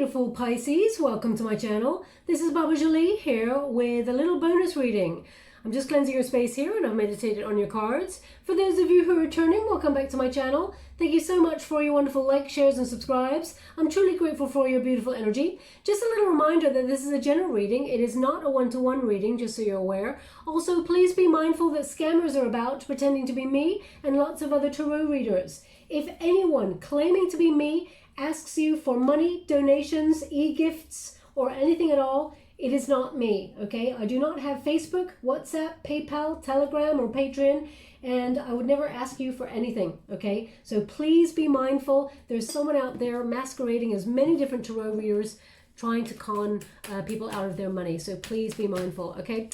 beautiful Pisces, welcome to my channel. This is Baba Jolie here with a little bonus reading. I'm just cleansing your space here and I've meditated on your cards. For those of you who are returning, welcome back to my channel. Thank you so much for your wonderful likes, shares and subscribes. I'm truly grateful for your beautiful energy. Just a little reminder that this is a general reading. It is not a one-to-one reading, just so you're aware. Also, please be mindful that scammers are about pretending to be me and lots of other tarot readers. If anyone claiming to be me asks you for money, donations, e-gifts, or anything at all, it is not me, okay? I do not have Facebook, WhatsApp, PayPal, Telegram, or Patreon, and I would never ask you for anything, okay? So please be mindful. There's someone out there masquerading as many different tarot readers trying to con people out of their money. So please be mindful, okay?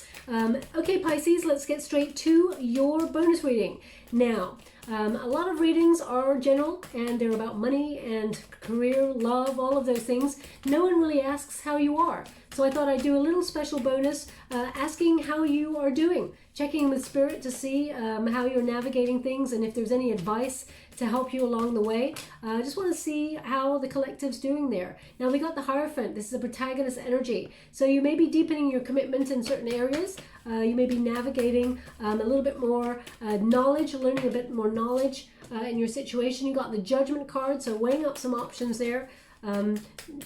Okay, Pisces, let's get straight to your bonus reading. Now, a lot of readings are general and they're about money and career, love, all of those things. No one really asks how you are. So I thought I'd do a little special bonus asking how you are doing, checking with Spirit to see how you're navigating things and if there's any advice to help you along the way. I just want to see how the collective's doing there. Now we got the Hierophant. This is a protagonist energy. So you may be deepening your commitment in certain areas. You may be navigating a little bit more knowledge, learning a bit more knowledge in your situation. You got the Judgment card, so weighing up some options there.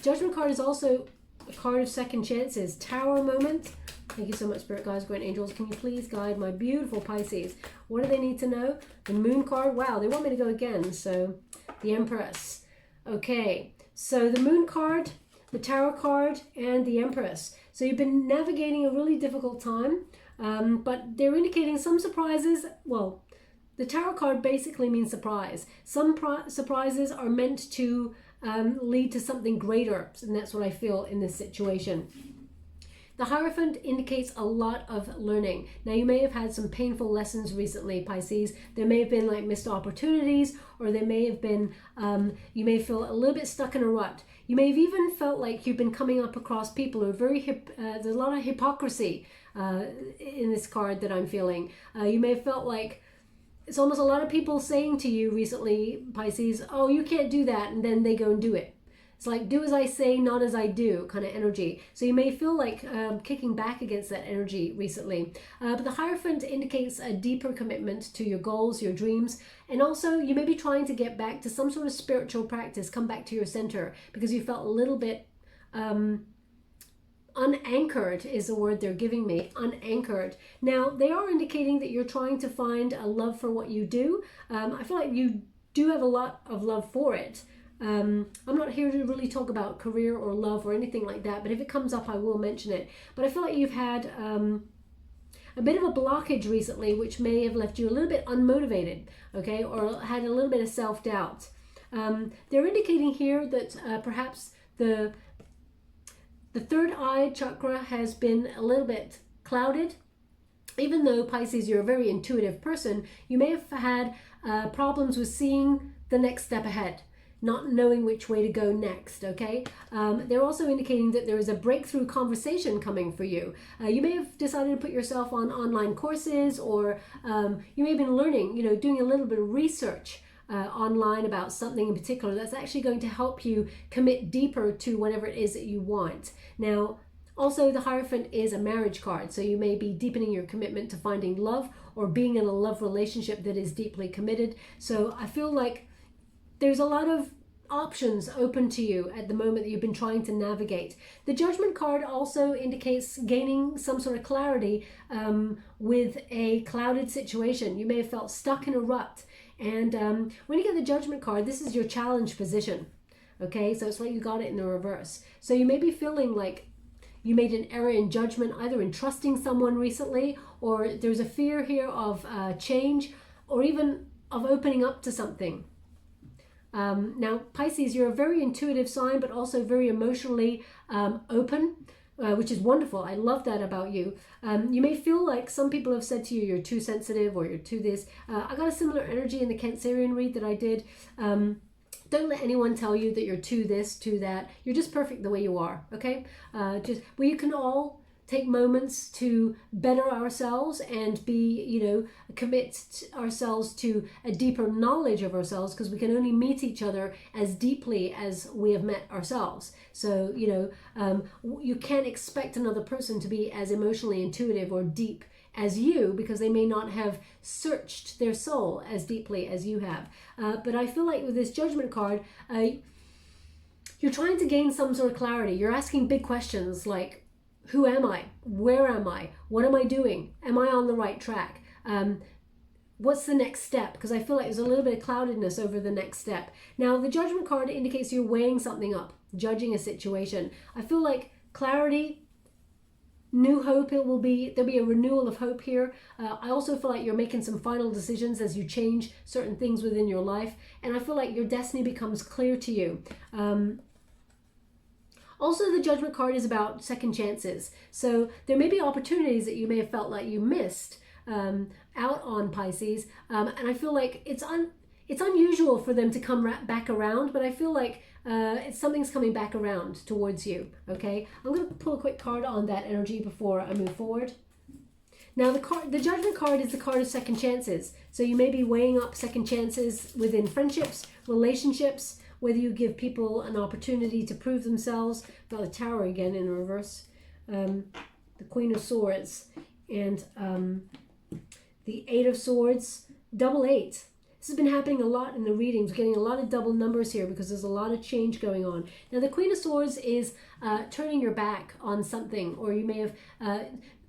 Judgment card is also a card of second chances. Tower moment. Thank you so much, Spirit Guides, Great Angels. Can you please guide my beautiful Pisces? What do they need to know? The Moon card. Wow, they want me to go again. So the Empress. Okay, so the Moon card, the Tower card, and the Empress. So you've been navigating a really difficult time, but they're indicating some surprises. Well, the Tower card basically means surprise. Some surprises are meant to lead to something greater, and that's what I feel in this situation. The Hierophant indicates a lot of learning. Now, you may have had some painful lessons recently, Pisces. There may have been like missed opportunities, or there may have been, you may feel a little bit stuck in a rut. You may have even felt like you've been coming up across people who are very, there's a lot of hypocrisy in this card that I'm feeling. You may have felt like it's almost a lot of people saying to you recently, Pisces, oh, you can't do that, and then they go and do it. It's like, do as I say, not as I do kind of energy. So you may feel like kicking back against that energy recently. But the Hierophant indicates a deeper commitment to your goals, your dreams. And also you may be trying to get back to some sort of spiritual practice, come back to your center because you felt a little bit unanchored is the word they're giving me, unanchored. Now, they are indicating that you're trying to find a love for what you do. I feel like you do have a lot of love for it. I'm not here to really talk about career or love or anything like that, but if it comes up, I will mention it. But I feel like you've had a bit of a blockage recently, which may have left you a little bit unmotivated, okay, or had a little bit of self-doubt. They're indicating here that perhaps the third eye chakra has been a little bit clouded. Even though, Pisces, you're a very intuitive person, you may have had problems with seeing the next step ahead, not knowing which way to go next, okay? They're also indicating that there is a breakthrough conversation coming for you. You may have decided to put yourself on online courses, or you may have been learning, doing a little bit of research online about something in particular that's actually going to help you commit deeper to whatever it is that you want. Now, also the Hierophant is a marriage card, so you may be deepening your commitment to finding love or being in a love relationship that is deeply committed. So I feel like there's a lot of options open to you at the moment that you've been trying to navigate. The Judgment card also indicates gaining some sort of clarity with a clouded situation. You may have felt stuck in a rut. And when you get the Judgment card, this is your challenge position. Okay, so it's like you got it in the reverse. So you may be feeling like you made an error in judgment, either in trusting someone recently, or there's a fear here of change, or even of opening up to something. Now, Pisces, you're a very intuitive sign, but also very emotionally open, which is wonderful. I love that about you. You may feel like some people have said to you, you're too sensitive or you're too this. I got a similar energy in the Cancerian read that I did. Don't let anyone tell you that you're too this, too that. You're just perfect the way you are, okay? We can all take moments to better ourselves and be, commit ourselves to a deeper knowledge of ourselves, because we can only meet each other as deeply as we have met ourselves. So, you can't expect another person to be as emotionally intuitive or deep as you, because they may not have searched their soul as deeply as you have. But I feel like with this Judgment card, you're trying to gain some sort of clarity. You're asking big questions like, who am I? Where am I? What am I doing? Am I on the right track? What's the next step? Because I feel like there's a little bit of cloudedness over the next step. Now, the Judgment card indicates you're weighing something up, judging a situation. I feel like clarity, new hope, there'll be a renewal of hope here. I also feel like you're making some final decisions as you change certain things within your life, and I feel like your destiny becomes clear to you. Also, the Judgment card is about second chances. So there may be opportunities that you may have felt like you missed out on, Pisces, and I feel like it's unusual for them to come back around, but I feel like something's coming back around towards you. Okay, I'm going to pull a quick card on that energy before I move forward. Now, the Judgment card is the card of second chances. So you may be weighing up second chances within friendships, relationships, whether you give people an opportunity to prove themselves. Got the Tower again in reverse, the Queen of Swords, and the Eight of Swords, double eight. This has been happening a lot in the readings, getting a lot of double numbers here because there's a lot of change going on. Now, the Queen of Swords is turning your back on something, or you may have,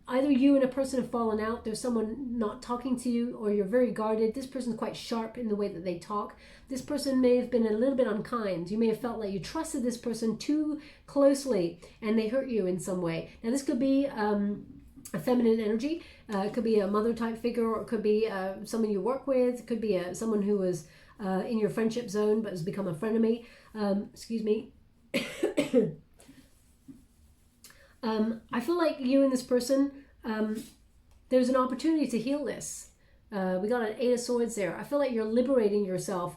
either you and a person have fallen out, there's someone not talking to you, or you're very guarded. This person's quite sharp in the way that they talk. This person may have been a little bit unkind. You may have felt like you trusted this person too closely and they hurt you in some way. Now, this could be a feminine energy. It could be a mother type figure, or it could be someone you work with. It could be someone who was in your friendship zone but has become a frenemy. Excuse me. I feel like you and this person, there's an opportunity to heal this. We got an Eight of Swords there. I feel like you're liberating yourself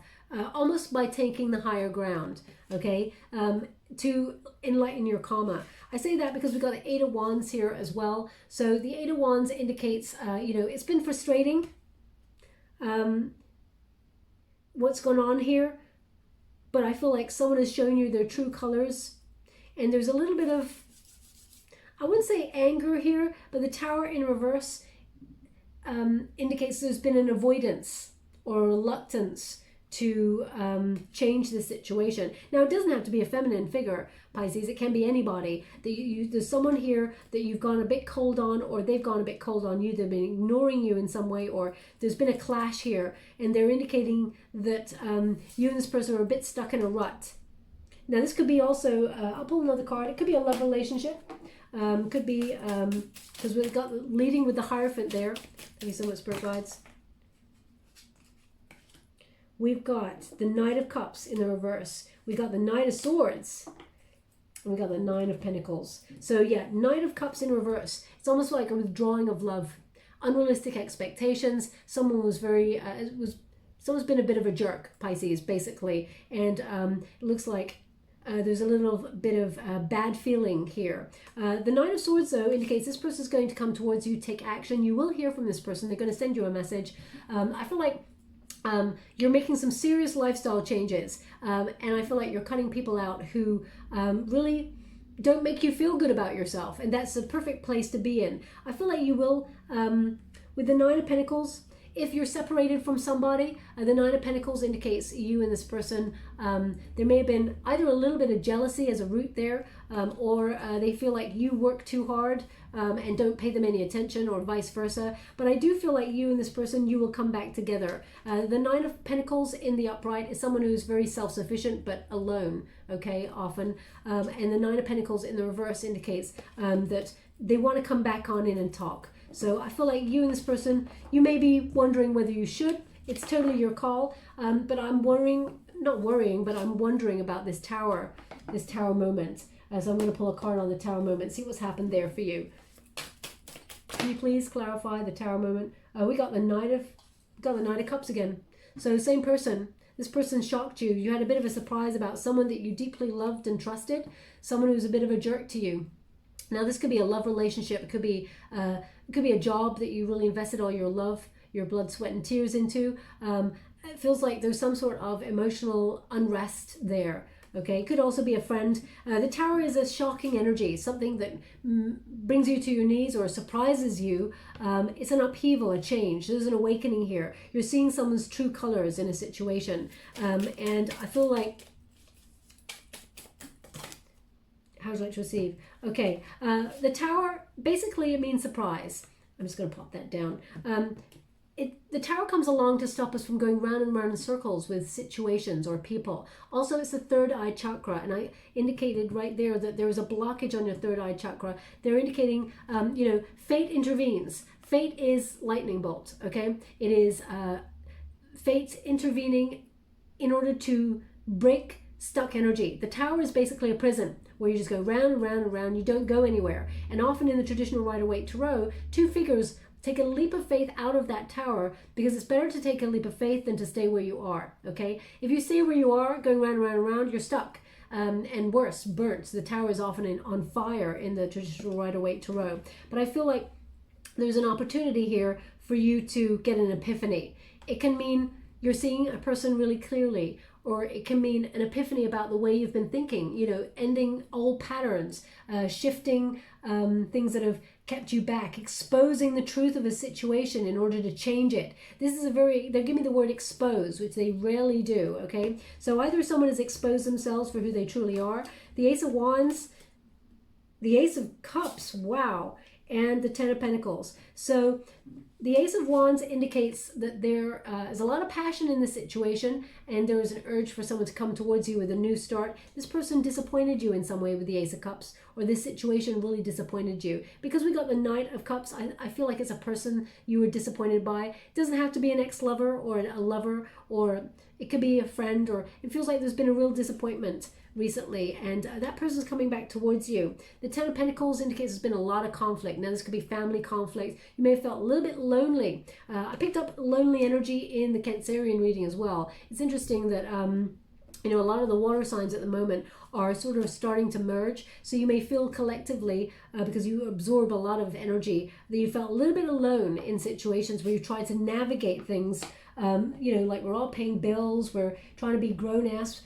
almost by taking the higher ground, okay, to enlighten your karma. I say that because we got the Eight of Wands here as well. So the Eight of Wands indicates, it's been frustrating what's going on here, but I feel like someone has shown you their true colors, and there's a little bit of, I wouldn't say anger here, but the Tower in reverse indicates there's been an avoidance or a reluctance to change the situation. Now, it doesn't have to be a feminine figure, Pisces. It can be anybody. There's someone here that you've gone a bit cold on, or they've gone a bit cold on you. They've been ignoring you in some way, or there's been a clash here, and they're indicating that you and this person are a bit stuck in a rut. Now, this could be also, I'll pull another card. It could be a love relationship. Could be, because we've got leading with the Hierophant there. Thank you so much, Spirit Guides. We've got the Knight of Cups in the reverse. We've got the Knight of Swords. And we've got the Nine of Pentacles. So yeah, Knight of Cups in reverse. It's almost like a withdrawing of love. Unrealistic expectations. Someone was very, someone's been a bit of a jerk, Pisces, basically. And it looks like there's a little bit of bad feeling here. The Nine of Swords, though, indicates this person is going to come towards you, take action. You will hear from this person. They're going to send you a message. I feel like you're making some serious lifestyle changes, and I feel like you're cutting people out who really don't make you feel good about yourself, and that's a perfect place to be in. I feel like you will, with the Nine of Pentacles, if you're separated from somebody, the Nine of Pentacles indicates you and this person, there may have been either a little bit of jealousy as a root there, or they feel like you work too hard and don't pay them any attention, or vice versa. But I do feel like you and this person, you will come back together. The Nine of Pentacles in the upright is someone who's very self-sufficient but alone, okay, often. And the Nine of Pentacles in the reverse indicates that they want to come back on in and talk. So I feel like you and this person, you may be wondering whether you should. It's totally your call. But I'm not worrying, but I'm wondering about this tower moment. So I'm going to pull a card on the Tower moment, see what's happened there for you. Can you please clarify the Tower moment? We got the Knight of Cups again. So same person. This person shocked you. You had a bit of a surprise about someone that you deeply loved and trusted. Someone who's a bit of a jerk to you. Now, this could be a love relationship. It could be a job that you really invested all your love, your blood, sweat, and tears into. It feels like there's some sort of emotional unrest there. Okay, it could also be a friend. The Tower is a shocking energy, something that brings you to your knees or surprises you. It's an upheaval, a change. There's an awakening here. You're seeing someone's true colors in a situation. And I feel like, how would you like to receive? Okay, the Tower, basically it means surprise. I'm just going to pop that down. The Tower comes along to stop us from going round and round in circles with situations or people. Also, it's the third eye chakra, and I indicated right there that there is a blockage on your third eye chakra. They're indicating, fate intervenes. Fate is lightning bolt, okay? It is fate intervening in order to break stuck energy. The Tower is basically a prison where you just go round and round and round. You don't go anywhere. And often in the traditional Rider-Waite Tarot, two figures take a leap of faith out of that tower, because it's better to take a leap of faith than to stay where you are, okay? If you stay where you are, going round and round and round, you're stuck. And worse, burnt. The Tower is often on fire in the traditional Rider-Waite Tarot. But I feel like there's an opportunity here for you to get an epiphany. It can mean you're seeing a person really clearly, or it can mean an epiphany about the way you've been thinking, ending old patterns, shifting things that have kept you back, exposing the truth of a situation in order to change it. This is they're giving me the word expose, which they rarely do, okay? So either someone has exposed themselves for who they truly are. The Ace of Wands, the Ace of Cups, wow, and the Ten of Pentacles. So the Ace of Wands indicates that there is a lot of passion in the situation, and there is an urge for someone to come towards you with a new start. This person disappointed you in some way with the Ace of Cups, or this situation really disappointed you. Because we got the Knight of Cups, I feel like it's a person you were disappointed by. It doesn't have to be an ex-lover or a lover, or it could be a friend, or it feels like there's been a real disappointment recently, and that person's coming back towards you. The Ten of Pentacles indicates there's been a lot of conflict. Now, this could be family conflict. You may have felt a little bit lonely. I picked up lonely energy in the Cancerian reading as well. It's interesting that a lot of the water signs at the moment are sort of starting to merge. So you may feel collectively, because you absorb a lot of energy, that you felt a little bit alone in situations where you tried to navigate things. Like we're all paying bills, we're trying to be grown-ass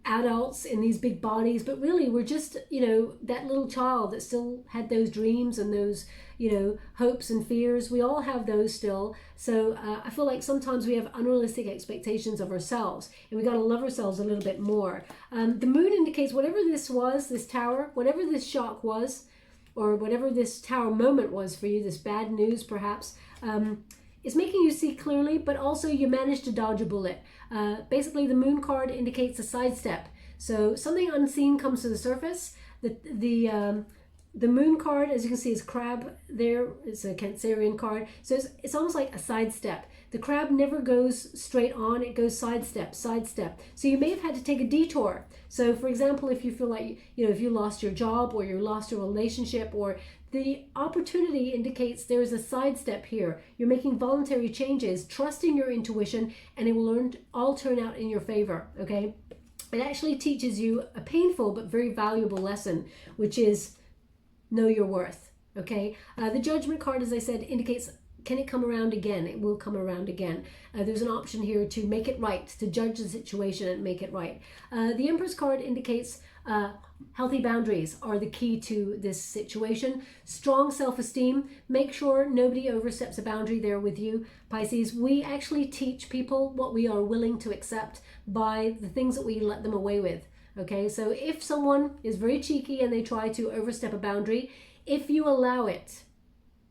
adults in these big bodies, but really we're just that little child that still had those dreams and those hopes and fears. We all have those still. So I feel like sometimes we have unrealistic expectations of ourselves, and we got to love ourselves a little bit more. The moon indicates whatever this was, this tower, whatever this shock was, or whatever this tower moment was for you, this bad news perhaps, it's making you see clearly, but also you managed to dodge a bullet. Basically, the moon card indicates a sidestep. So something unseen comes to the surface. The moon card, as you can see, is crab there. It's a Cancerian card. So it's almost like a sidestep. The crab never goes straight on. It goes sidestep, sidestep. So you may have had to take a detour. So for example, if you feel like, if you lost your job, or you lost a relationship, or the opportunity indicates there is a sidestep here. You're making voluntary changes, trusting your intuition, and it will all turn out in your favor, okay? It actually teaches you a painful but very valuable lesson, which is know your worth, okay? The Judgment card, as I said, indicates, can it come around again? It will come around again. There's an option here to make it right, to judge the situation and make it right. The Empress card indicates healthy boundaries are the key to this situation. Strong self-esteem. Make sure nobody oversteps a boundary there with you, Pisces. We actually teach people what we are willing to accept by the things that we let them away with. Okay, so if someone is very cheeky and they try to overstep a boundary, if you allow it,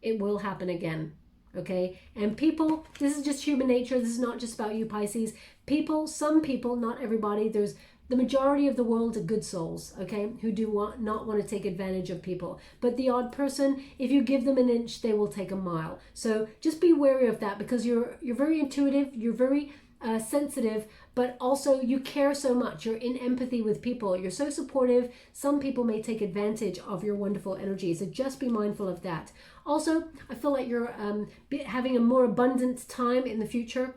it will happen again. Okay, and people, this is just human nature. This is not just about you, Pisces. People, some people, not everybody, there's the majority of the world are good souls, okay, who do not want to take advantage of people. But the odd person, if you give them an inch, they will take a mile. So just be wary of that, because you're very intuitive, you're very sensitive, but also you care so much. You're in empathy with people. You're so supportive. Some people may take advantage of your wonderful energy. So just be mindful of that. Also, I feel like you're having a more abundant time in the future.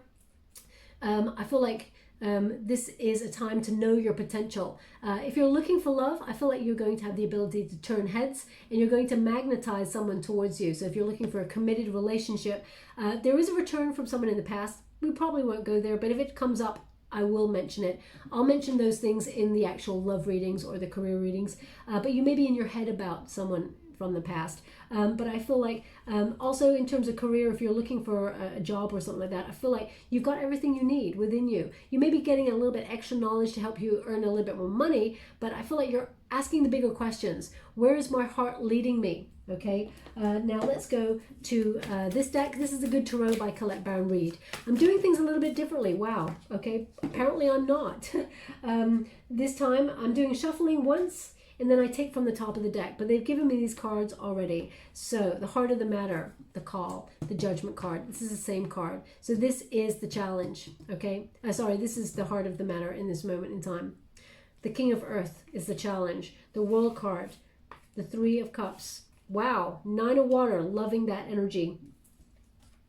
I feel like This is a time to know your potential. If you're looking for love, I feel like you're going to have the ability to turn heads and you're going to magnetize someone towards you. So if you're looking for a committed relationship, there is a return from someone in the past. We probably won't go there, but if it comes up, I will mention it. I'll mention those things in the actual love readings or the career readings, but you may be in your head about someone from the past. But I feel like also in terms of career, if you're looking for a job or something like that, I feel like you've got everything you need within you. You may be getting a little bit extra knowledge to help you earn a little bit more money, but I feel like you're asking the bigger questions. Where is my heart leading me? Okay, now let's go to this deck. This is a good tarot by Colette Baron Reid. I'm doing things a little bit differently. Wow, okay, apparently I'm not. This time I'm doing shuffling once, and then I take from the top of the deck, but they've given me these cards already. So the heart of the matter, the call, the judgment card. This is the same card. So this is the challenge, okay? Sorry, this is the heart of the matter in this moment in time. The King of Earth is the challenge. The World card, the Three of Cups. Wow, Nine of Water, loving that energy.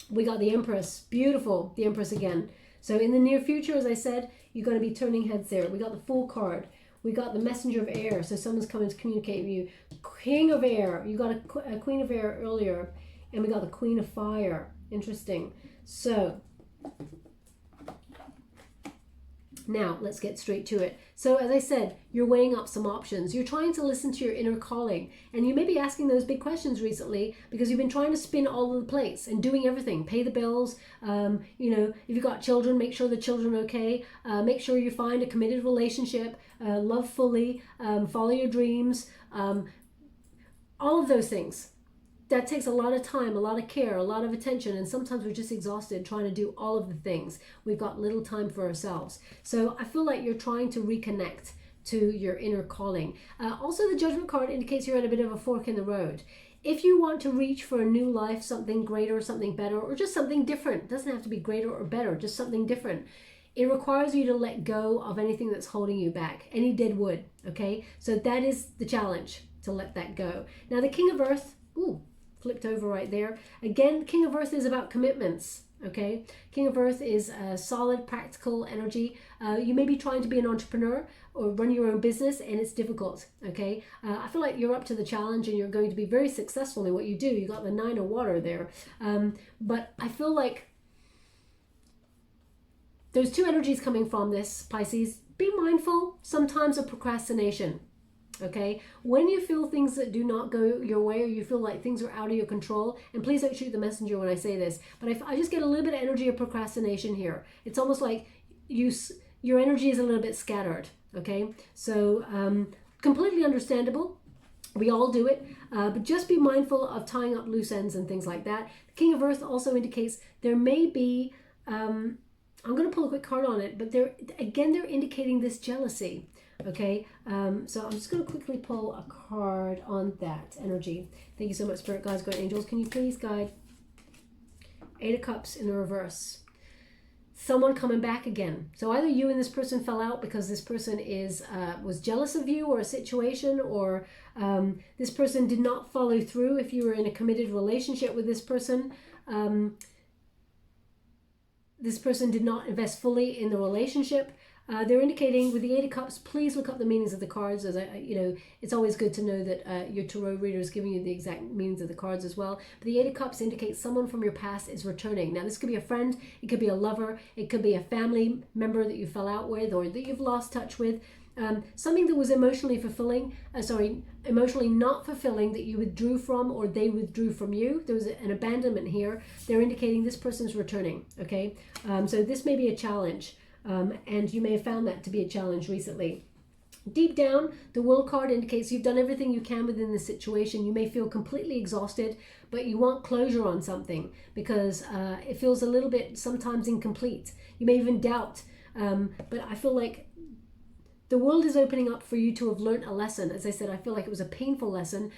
We got the Empress, beautiful, the Empress again. So in the near future, as I said, you're going to be turning heads there. We got the Fool card. We got the Messenger of Air, so someone's coming to communicate with you. King of Air, you got a Queen of Air earlier, and we got the Queen of Fire. Interesting. So now let's get straight to it. So as I said, you're weighing up some options. You're trying to listen to your inner calling, and you may be asking those big questions recently because you've been trying to spin all of the plates and doing everything. Pay the bills. You know, if you've got children, make sure the children are okay. Make sure you find a committed relationship. Love fully. Follow your dreams. All of those things. That takes a lot of time, a lot of care, a lot of attention, and sometimes we're just exhausted trying to do all of the things. We've got little time for ourselves. So I feel like you're trying to reconnect to your inner calling. Also, the Judgment card indicates you're at a bit of a fork in the road. If you want to reach for a new life, something greater, something better, or just something different, it doesn't have to be greater or better, just something different. It requires you to let go of anything that's holding you back, any dead wood, okay? So that is the challenge, to let that go. Now, the King of Earth, ooh, flipped over right there. Again, King of Earth is about commitments, okay? King of Earth is a solid, practical energy. You may be trying to be an entrepreneur or run your own business, and it's difficult, okay? I feel like you're up to the challenge and you're going to be very successful in what you do. You got the Nine of Water there. But I feel like there's two energies coming from this, Pisces. Be mindful sometimes of procrastination. Okay, when you feel things that do not go your way, or you feel like things are out of your control, and please don't shoot the messenger when I say this, but I just get a little bit of energy of procrastination here. It's almost like your energy is a little bit scattered. Okay, so completely understandable. We all do it, but just be mindful of tying up loose ends and things like that. The King of Earth also indicates there may be, I'm going to pull a quick card on it, but they're indicating this jealousy. Okay, so I'm just going to quickly pull a card on that energy. Thank you so much, Spirit Guides, Guardian Angels. Can you please guide? Eight of Cups in the reverse. Someone coming back again. So either you and this person fell out because this person was jealous of you or a situation, or this person did not follow through. If you were in a committed relationship with this person, this person did not invest fully in the relationship. They're indicating with the Eight of Cups, please look up the meanings of the cards. As it's always good to know that your tarot reader is giving you the exact meanings of the cards as well. But the Eight of Cups indicates someone from your past is returning. Now, this could be a friend, it could be a lover, it could be a family member that you fell out with or that you've lost touch with. Something that was emotionally not fulfilling that you withdrew from, or they withdrew from you. There was an abandonment here. They're indicating this person's returning. Okay, so this may be a challenge. And you may have found that to be a challenge recently. Deep down, the World card indicates you've done everything you can within the situation. You may feel completely exhausted, but you want closure on something because it feels a little bit sometimes incomplete. You may even doubt, but I feel like the world is opening up for you to have learned a lesson. As I said, I feel like it was a painful lesson,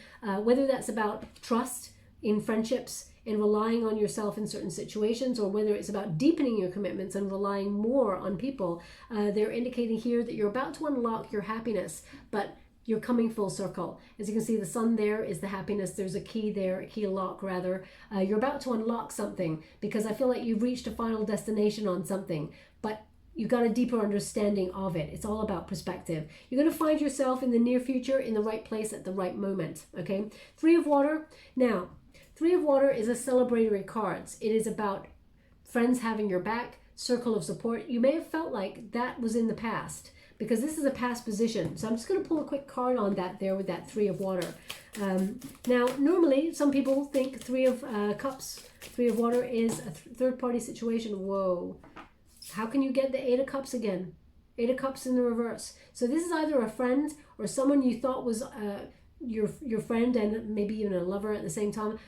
whether that's about trust in friendships and relying on yourself in certain situations, or whether it's about deepening your commitments and relying more on people. They're indicating here that you're about to unlock your happiness, but you're coming full circle. As you can see, the sun there is the happiness. There's a key there, a key lock rather. You're about to unlock something because I feel like you've reached a final destination on something, but you got a deeper understanding of it. It's all about perspective. You're going to find yourself in the near future in the right place at the right moment. Okay. Three of Water. Now, Three of Water is a celebratory card. It is about friends having your back, circle of support. You may have felt like that was in the past, because this is a past position. So I'm just going to pull a quick card on that there with that Three of Water. Now, normally, some people think Three of Cups, Three of Water is a third-party situation. Whoa. How can you get the Eight of Cups again? Eight of Cups in the reverse. So this is either a friend or someone you thought was your friend and maybe even a lover at the same time.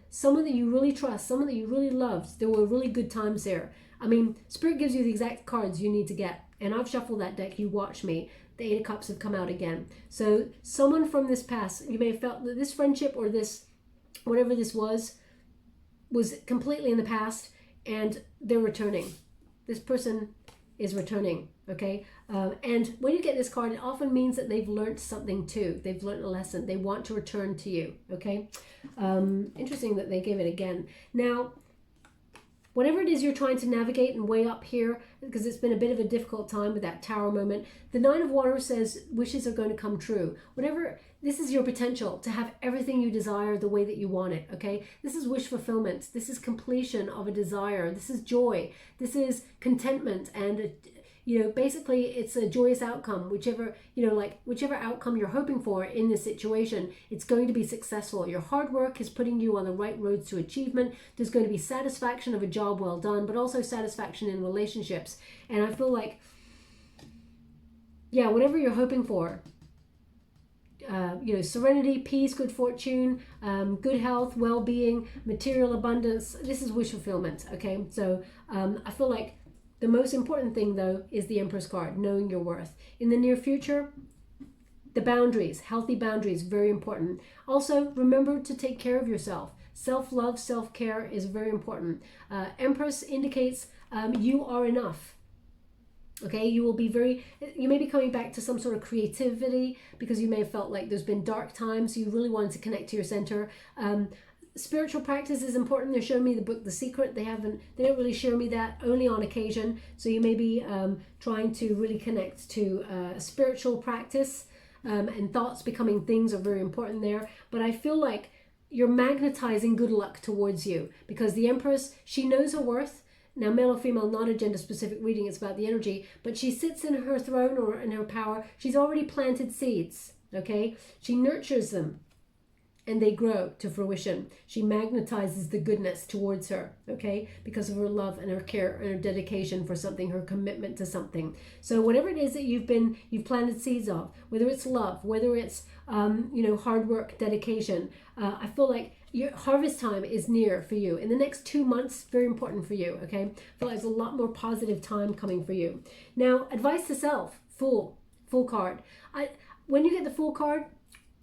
Someone that you really trust, someone that you really loved. There were really good times there. I mean, Spirit gives you the exact cards you need to get. And I've shuffled that deck. You watch me. The Eight of Cups have come out again. So someone from this past, you may have felt that this friendship or this, whatever this was completely in the past, and they're returning. This person is returning, okay? And when you get this card, it often means that they've learned something too. They've learned a lesson. They want to return to you, okay? Interesting that they give it again. Now, whatever it is you're trying to navigate and weigh up here, because it's been a bit of a difficult time with that Tower moment, the Nine of Water says wishes are going to come true. Whatever, this is your potential to have everything you desire the way that you want it, okay? This is wish fulfillment. This is completion of a desire. This is joy. This is contentment, and basically it's a joyous outcome. Whichever outcome you're hoping for in this situation, it's going to be successful. Your hard work is putting you on the right roads to achievement. There's going to be satisfaction of a job well done, but also satisfaction in relationships. And I feel like, yeah, whatever you're hoping for, serenity, peace, good fortune, good health, well-being, material abundance, this is wish fulfillment, okay? So I feel like the most important thing, though, is the Empress card, knowing your worth. In the near future, the boundaries, healthy boundaries, very important. Also, remember to take care of yourself. Self-love, self-care is very important. Empress indicates you are enough. Okay, you may be coming back to some sort of creativity because you may have felt like there's been dark times. You really wanted to connect to your center. Spiritual practice is important. They're showing me the book The Secret. They don't really show me that, only on occasion. So you may be trying to really connect to spiritual practice, and thoughts becoming things are very important there. But I feel like you're magnetizing good luck towards you, because the Empress, she knows her worth. Now, male or female, not a gender specific reading, it's about the energy, but she sits in her throne or in her power. She's already planted seeds, okay? She nurtures them and they grow to fruition. She magnetizes the goodness towards her, okay? Because of her love and her care and her dedication for something, her commitment to something. So whatever it is that you've planted seeds of, whether it's love, whether it's, hard work, dedication, I feel like your harvest time is near for you. In the next 2 months, very important for you, okay? I feel like there's a lot more positive time coming for you. Now, advice to self, Fool card. When you get the Fool card,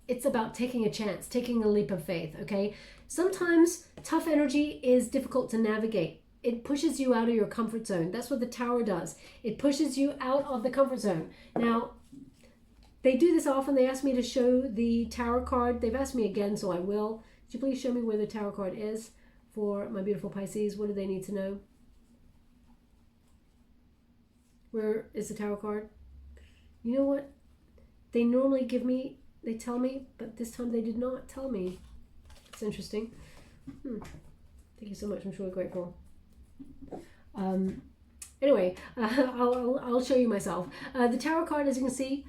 it's about taking a chance, taking a leap of faith, okay? Sometimes tough energy is difficult to navigate. It pushes you out of your comfort zone. That's what the Tower does. It pushes you out of the comfort zone. Now, they do this often. They ask me to show the Tower card. They've asked me again, so I will. Could you please show me where the Tower card is for my beautiful Pisces? What do they need to know? Where is the Tower card? You know what? They normally they tell me, but this time they did not tell me. It's interesting. Thank you so much. I'm truly grateful. Anyway, I'll show you myself. The Tower card, as you can see,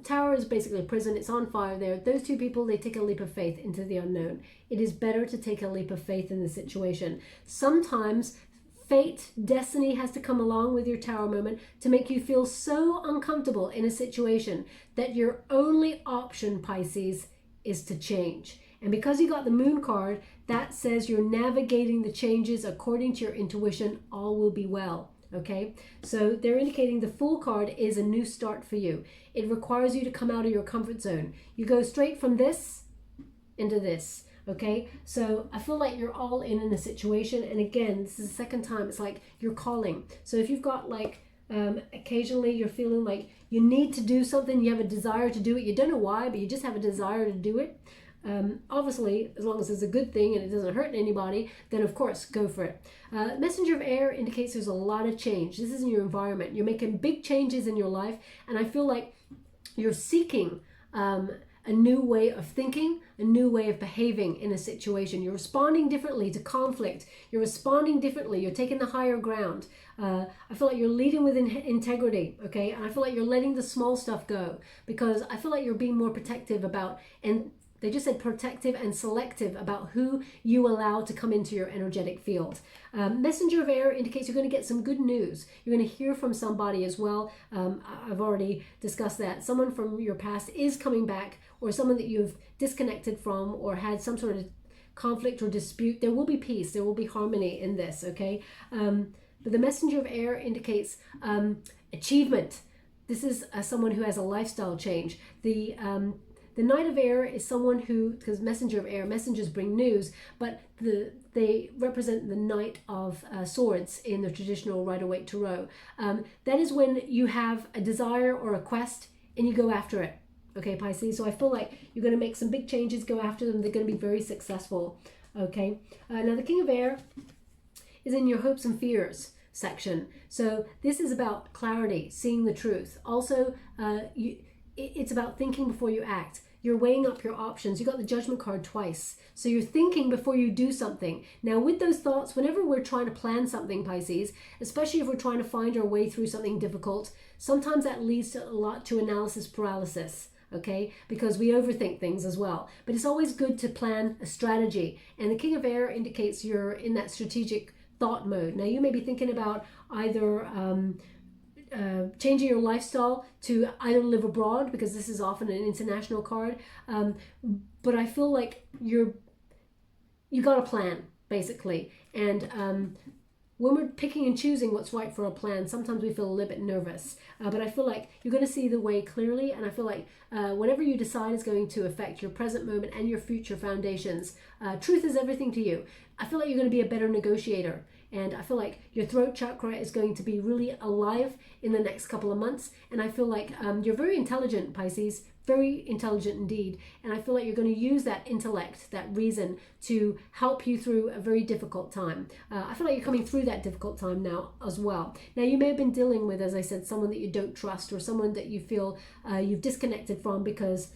Tower is basically a prison. It's on fire there. Those two people, they take a leap of faith into the unknown. It is better to take a leap of faith in the situation. Sometimes fate, destiny has to come along with your Tower moment to make you feel so uncomfortable in a situation that your only option, Pisces, is to change. And because you got the Moon card, that says you're navigating the changes according to your intuition. All will be well. Okay, so they're indicating the Fool card is a new start for you. It requires you to come out of your comfort zone. You go straight from this into this. Okay, so I feel like you're all in a situation, and again, this is the second time. It's like you're calling. So if you've got like occasionally you're feeling like you need to do something, you have a desire to do it, you don't know why, but you just have a desire to do it. Obviously, as long as it's a good thing and it doesn't hurt anybody, then of course, go for it. Messenger of air indicates there's a lot of change. This is in your environment. You're making big changes in your life, and I feel like you're seeking a new way of thinking, a new way of behaving in a situation. You're responding differently to conflict. You're responding differently. You're taking the higher ground. I feel like you're leading with integrity, okay? And I feel like you're letting the small stuff go, because I feel like you're being more protective about, and they just said protective and selective about who you allow to come into your energetic field. Messenger of air indicates you're going to get some good news. You're going to hear from somebody as well. I've already discussed that. Someone from your past is coming back, or someone that you've disconnected from or had some sort of conflict or dispute. There will be peace. There will be harmony in this, okay? But the messenger of air indicates achievement. This is someone who has a lifestyle change. The Knight of Air is someone who, because messenger of air, messengers bring news, but they represent the Knight of Swords in the traditional Rider-Waite Tarot. That is when you have a desire or a quest and you go after it. Okay, Pisces, so I feel like you're going to make some big changes, go after them. They're going to be very successful. Okay, now the King of Air is in your hopes and fears section. So this is about clarity, seeing the truth. Also, it's about thinking before you act. You're weighing up your options. You got the Judgment card twice. So you're thinking before you do something. Now with those thoughts, whenever we're trying to plan something, Pisces, especially if we're trying to find our way through something difficult, sometimes that leads to a lot to analysis paralysis. Okay, because we overthink things as well. But it's always good to plan a strategy. And the King of Air indicates you're in that strategic thought mode. Now you may be thinking about either changing your lifestyle to either live abroad, because this is often an international card. But I feel like you got a plan, basically. And when we're picking and choosing what's right for a plan, sometimes we feel a little bit nervous. But I feel like you're going to see the way clearly. And I feel like whatever you decide is going to affect your present moment and your future foundations. Truth is everything to you. I feel like you're going to be a better negotiator. And I feel like your throat chakra is going to be really alive in the next couple of months. And I feel like you're very intelligent, Pisces, very intelligent indeed. And I feel like you're going to use that intellect, that reason, to help you through a very difficult time. I feel like you're coming through that difficult time now as well. Now, you may have been dealing with, as I said, someone that you don't trust, or someone that you feel you've disconnected from because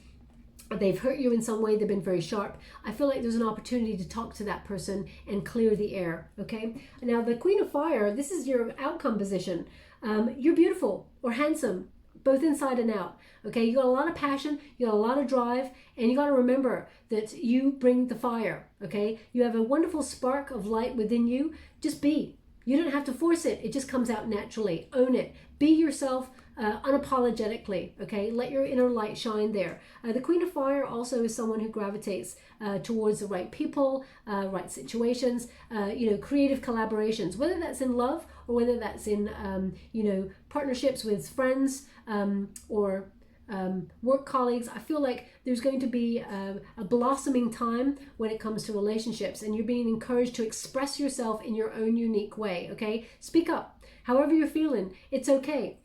they've hurt you in some way. They've been very sharp. I feel like there's an opportunity to talk to that person and clear the air, okay? Now, the Queen of Fire, this is your outcome position. You're beautiful or handsome, both inside and out, okay? You got a lot of passion, you got a lot of drive, and you got to remember that you bring the fire, okay? You have a wonderful spark of light within you. Just be. You don't have to force it. It just comes out naturally. Own it. Be yourself. Unapologetically, okay? Let your inner light shine there. The Queen of Fire also is someone who gravitates towards the right people, right situations, creative collaborations, whether that's in love or whether that's in, partnerships with friends or work colleagues. I feel like there's going to be a blossoming time when it comes to relationships, and you're being encouraged to express yourself in your own unique way, okay? Speak up. However you're feeling, it's okay.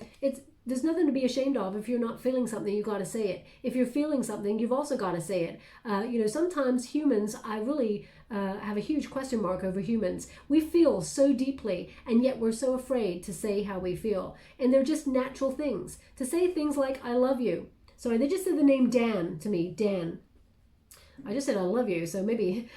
There's nothing to be ashamed of. If you're not feeling something, you got to say it. If you're feeling something, you've also got to say it. Sometimes humans, I really have a huge question mark over humans. We feel so deeply, and yet we're so afraid to say how we feel. And they're just natural things. To say things like, I love you. Sorry, they just said the name Dan to me, Dan. I just said I love you, so maybe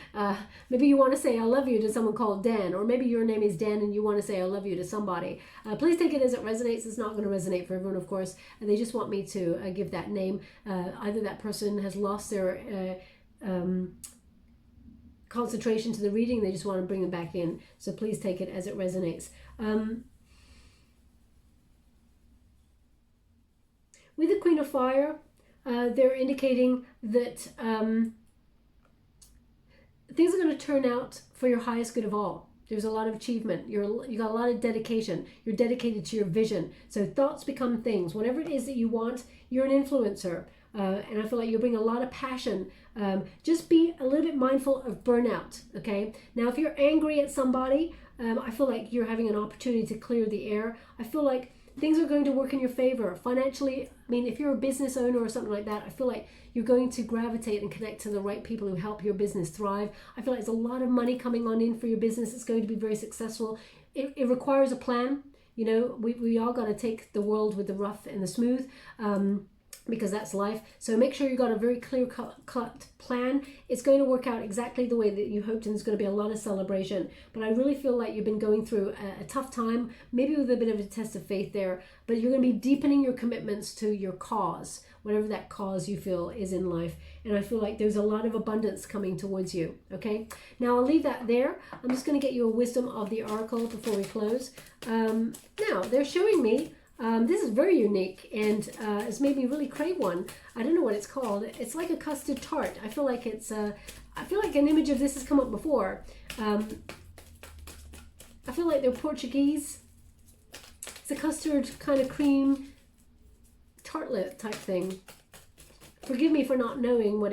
you want to say I love you to someone called Dan, or maybe your name is Dan and you want to say I love you to somebody. Please take it as it resonates. It's not going to resonate for everyone, of course. And they just want me to give that name. Either that person has lost their concentration to the reading, they just want to bring it back in. So please take it as it resonates. With the Queen of Fire, they're indicating that things are going to turn out for your highest good of all. There's a lot of achievement. You got a lot of dedication. You're dedicated to your vision. So thoughts become things. Whatever it is that you want, you're an influencer. And I feel like you bring a lot of passion. Just be a little bit mindful of burnout, okay? Now, if you're angry at somebody, I feel like you're having an opportunity to clear the air. I feel like things are going to work in your favor. Financially, I mean, if you're a business owner or something like that, I feel like you're going to gravitate and connect to the right people who help your business thrive. I feel like there's a lot of money coming on in for your business. It's going to be very successful. It requires a plan. You know, we all got to take the world with the rough and the smooth. Because that's life. So make sure you got a very clear-cut plan. It's going to work out exactly the way that you hoped, and there's going to be a lot of celebration. But I really feel like you've been going through a tough time, maybe with a bit of a test of faith there, but you're going to be deepening your commitments to your cause, whatever that cause you feel is in life. And I feel like there's a lot of abundance coming towards you, okay? Now I'll leave that there. I'm just going to get you a wisdom of the oracle before we close. Now, they're showing me this is very unique, and it's made me really crave one. I don't know what it's called. It's like a custard tart. I feel like it's I feel like an image of this has come up before. I feel like they're Portuguese. It's a custard kind of cream tartlet type thing. Forgive me for not knowing what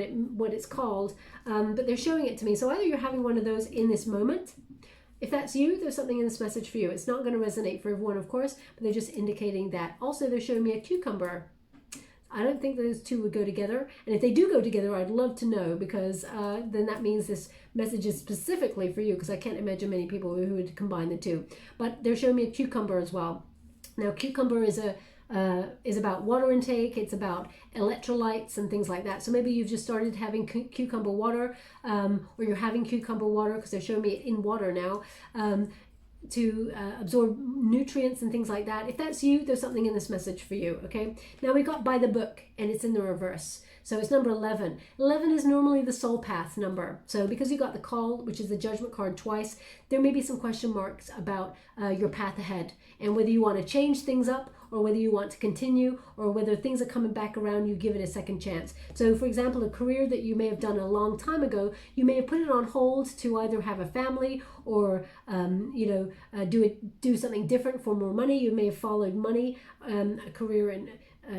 it's called, but they're showing it to me. So either you're having one of those in this moment. If that's you, there's something in this message for you. It's not going to resonate for everyone, of course, but they're just indicating that. Also, they're showing me a cucumber. I don't think those two would go together. And if they do go together, I'd love to know, because then that means this message is specifically for you, because I can't imagine many people who would combine the two. But they're showing me a cucumber as well. Now, cucumber is about water intake. It's about electrolytes and things like that. So maybe you've just started having cucumber water, or you're having cucumber water, because they're showing me it in water now, to absorb nutrients and things like that. If that's you, there's something in this message for you, okay? Now we got by the book, and it's in the reverse. So it's number 11. 11 is normally the soul path number. So because you got the call, which is the judgment card twice, there may be some question marks about your path ahead, and whether you want to change things up, or whether you want to continue, or whether things are coming back around, you give it a second chance. So for example, a career that you may have done a long time ago, you may have put it on hold to either have a family, or do something different for more money. You may have followed money, a career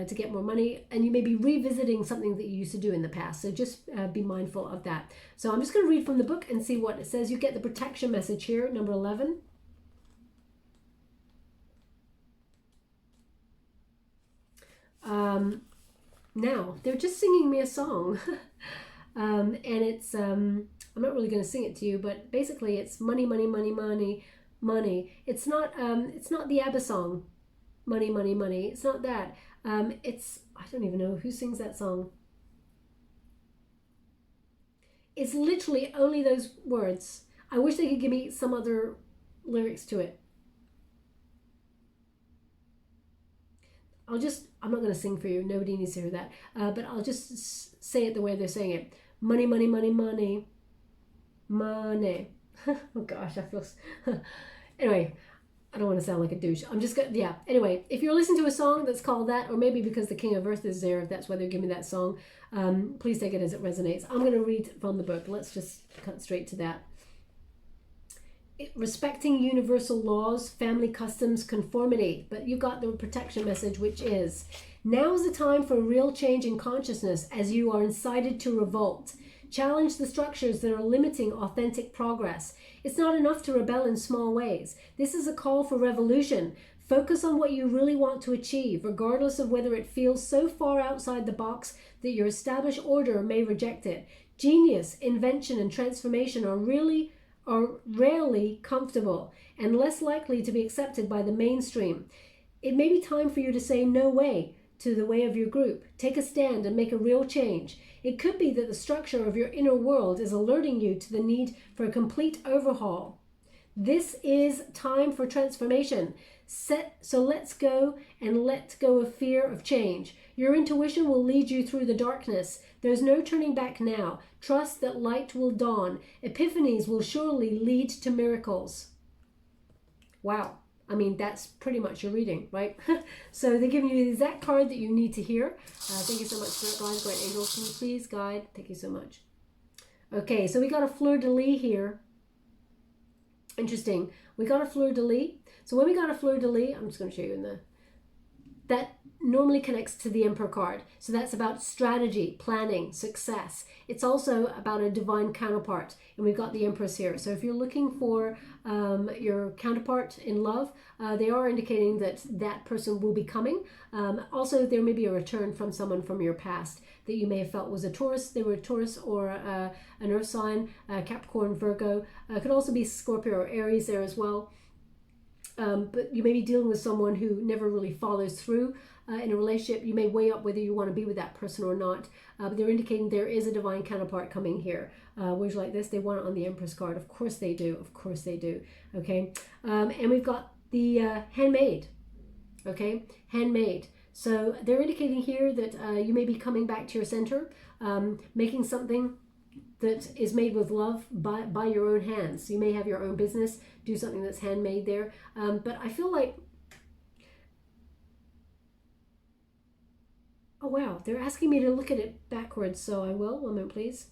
to get more money, and you may be revisiting something that you used to do in the past. So just be mindful of that. So I'm just going to read from the book and see what it says. You get the protection message here, number 11. Now they're just singing me a song, and it's I'm not really going to sing it to you, but basically it's money, money, money, money, money. It's not the ABBA song, money, money, money. It's not that. It's, I don't even know who sings that song. It's literally only those words. I wish they could give me some other lyrics to it. I'm not going to sing for you. Nobody needs to hear that. But I'll just say it the way they're saying it. Money, money, money, money. Money. Oh gosh, I feel... Anyway, I don't want to sound like a douche. I'm just going to... Yeah. Anyway, if you're listening to a song that's called that, or maybe because the King of Earth is there, if that's why they're giving me that song, please take it as it resonates. I'm going to read from the book. Let's just cut straight to that. Respecting universal laws, family customs, conformity. But you got the protection message, which is, now is the time for a real change in consciousness, as you are incited to revolt. Challenge the structures that are limiting authentic progress. It's not enough to rebel in small ways. This is a call for revolution. Focus on what you really want to achieve, regardless of whether it feels so far outside the box that your established order may reject it. Genius, invention, and transformation are rarely comfortable and less likely to be accepted by the mainstream. It may be time for you to say no way to the way of your group. Take a stand and make a real change. It could be that the structure of your inner world is alerting you to the need for a complete overhaul. This is time for transformation. So let's go and let go of fear of change. Your intuition will lead you through the darkness. There's no turning back now. Trust that light will dawn. Epiphanies will surely lead to miracles. Wow. I mean, that's pretty much your reading, right? So they're giving you the exact card that you need to hear. Thank you so much for that, guys. Great angels, can you please guide? Thank you so much. Okay, so we got a fleur-de-lis here. Interesting. We got a fleur-de-lis. So when we got a fleur-de-lis, I'm just going to show you in the... that normally connects to the Emperor card. So that's about strategy, planning, success. It's also about a divine counterpart, and we've got the Empress here. So if you're looking for your counterpart in love, they are indicating that that person will be coming. Also, there may be a return from someone from your past that you may have felt was a Taurus. They were a Taurus or an Earth sign, Capricorn, Virgo. Could also be Scorpio or Aries there as well. But you may be dealing with someone who never really follows through in a relationship. You may weigh up whether you want to be with that person or not. But they're indicating there is a divine counterpart coming here. Words like this, they want it on the Empress card. Of course they do. Of course they do. Okay. And we've got the handmaid. Okay. Handmaid. So they're indicating here that you may be coming back to your center, making something that is made with love by your own hands. So you may have your own business, do something that's handmade there. But I feel like, oh wow, they're asking me to look at it backwards, so I will. 1 minute, please.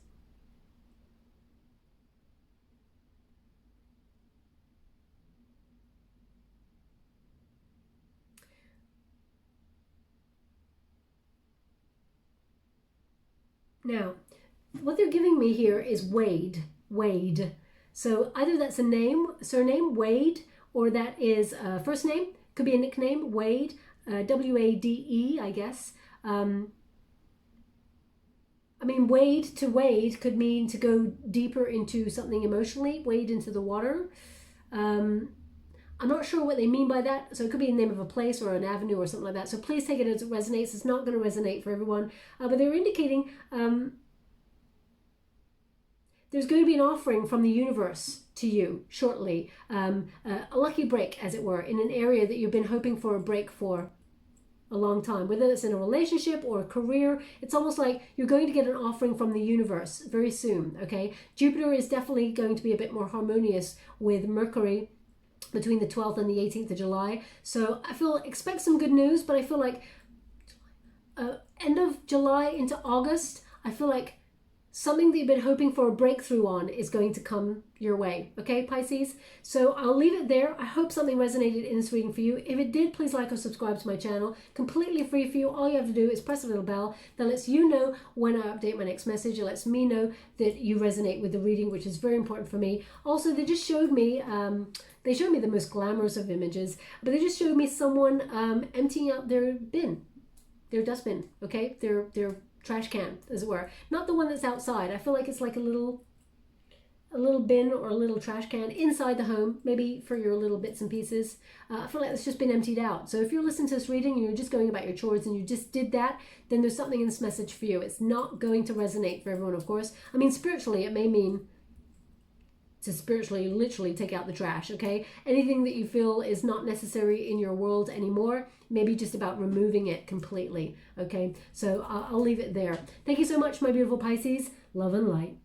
Now, what they're giving me here is Wade. Wade. So either that's a name, surname, Wade, or that is a first name. Could be a nickname, Wade, W-A-D-E, I guess. I mean, wade to wade could mean to go deeper into something emotionally, wade into the water. I'm not sure what they mean by that. So it could be the name of a place or an avenue or something like that. So please take it as it resonates. It's not going to resonate for everyone. But they're indicating there's going to be an offering from the universe to you shortly. A lucky break, as it were, in an area that you've been hoping for a break for a long time, whether it's in a relationship or a career. It's almost like you're going to get an offering from the universe very soon. Okay, Jupiter is definitely going to be a bit more harmonious with Mercury between the 12th and the 18th of July. So I feel, expect some good news, but I feel like end of July into August, I feel like something that you've been hoping for a breakthrough on is going to come your way. Okay, Pisces? So I'll leave it there. I hope something resonated in this reading for you. If it did, please like or subscribe to my channel. Completely free for you. All you have to do is press a little bell that lets you know when I update my next message. It lets me know that you resonate with the reading, which is very important for me. Also, they just showed me, they showed me the most glamorous of images, but they just showed me someone emptying out their bin, their dustbin, okay? Their trash can, as it were. Not the one that's outside. I feel like it's like a little bin or a little trash can inside the home, maybe for your little bits and pieces. I feel like it's just been emptied out. So if you're listening to this reading and you're just going about your chores and you just did that, then there's something in this message for you. It's not going to resonate for everyone, of course. I mean, spiritually, it may mean to spiritually, literally take out the trash, okay? Anything that you feel is not necessary in your world anymore, maybe just about removing it completely, okay? So I'll leave it there. Thank you so much, my beautiful Pisces. Love and light.